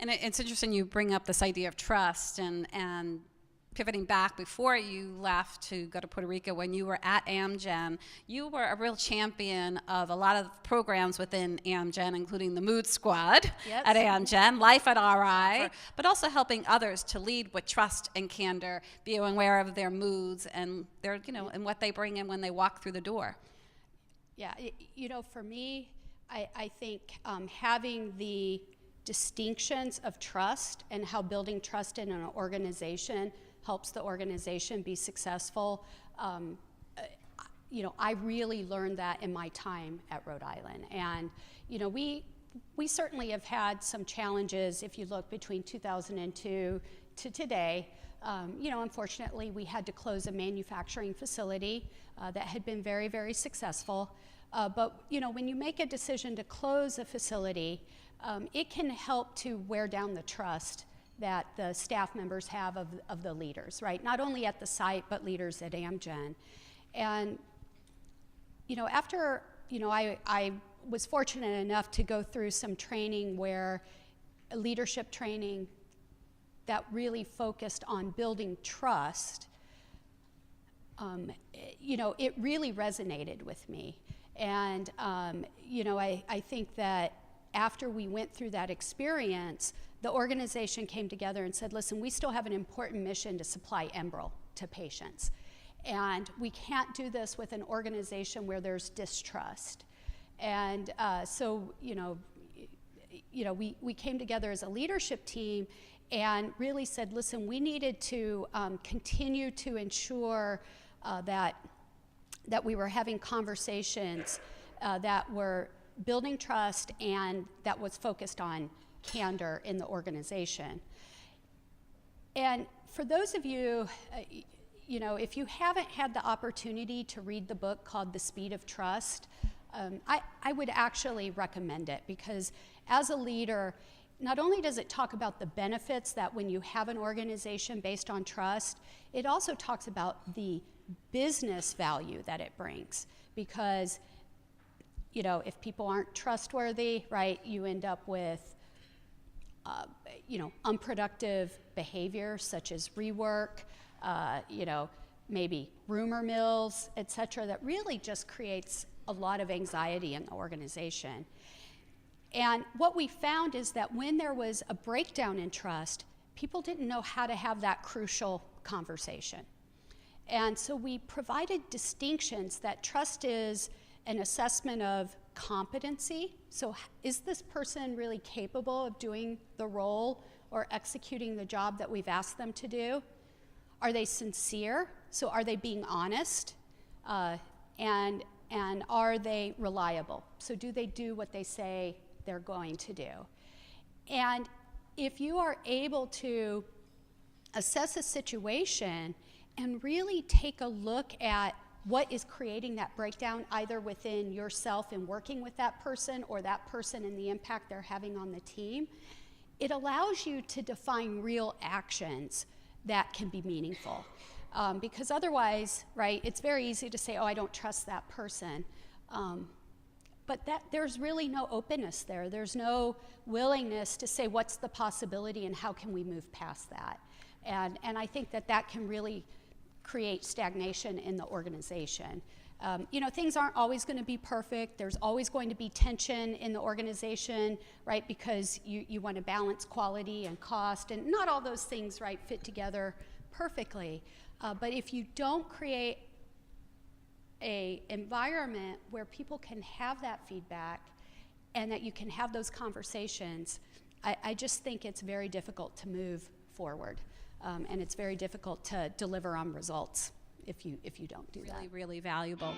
And it's interesting you bring up this idea of trust and pivoting back before you left to go to Puerto Rico. When you were at Amgen, you were a real champion of a lot of programs within Amgen, including the Mood Squad at Amgen, Life at RI, but also helping others to lead with trust and candor, being aware of their moods and their, and what they bring in when they walk through the door. Yeah, for me, I think having the distinctions of trust and how building trust in an organization helps the organization be successful. I really learned that in my time at Rhode Island. And, we certainly have had some challenges if you look between 2002 to today. Unfortunately, we had to close a manufacturing facility that had been very, very successful. But, when you make a decision to close a facility, it can help to wear down the trust that the staff members have of the leaders, right? Not only at the site, but leaders at Amgen. And, after, I was fortunate enough to go through some training leadership training that really focused on building trust, it really resonated with me. And, I think that after we went through that experience, the organization came together and said, listen, we still have an important mission to supply Enbrel to patients. And we can't do this with an organization where there's distrust. And so, we came together as a leadership team and really said, listen, we needed to continue to ensure that we were having conversations that were building trust and that was focused on candor in the organization. And for those of you, if you haven't had the opportunity to read the book called The Speed of Trust, I would actually recommend it, because as a leader, not only does it talk about the benefits that when you have an organization based on trust, it also talks about the business value that it brings. Because, if people aren't trustworthy, right, you end up with unproductive behavior such as rework, maybe rumor mills, et cetera, that really just creates a lot of anxiety in the organization. And what we found is that when there was a breakdown in trust, people didn't know how to have that crucial conversation. And so we provided distinctions that trust is an assessment of competency. So is this person really capable of doing the role or executing the job that we've asked them to do? Are they sincere? So are they being honest? And are they reliable? So do they do what they say they're going to do? And if you are able to assess a situation and really take a look at what is creating that breakdown, either within yourself in working with that person or that person and the impact they're having on the team, it allows you to define real actions that can be meaningful. Because otherwise, right, it's very easy to say, oh, I don't trust that person. But there's really no openness there. There's no willingness to say what's the possibility and how can we move past that. And I think that can really create stagnation in the organization. Things aren't always going to be perfect. There's always going to be tension in the organization, right? Because you want to balance quality and cost, and not all those things, right, fit together perfectly. But if you don't create an environment where people can have that feedback and that you can have those conversations, I just think it's very difficult to move forward. And it's very difficult to deliver on results if you don't do that. Really, really valuable.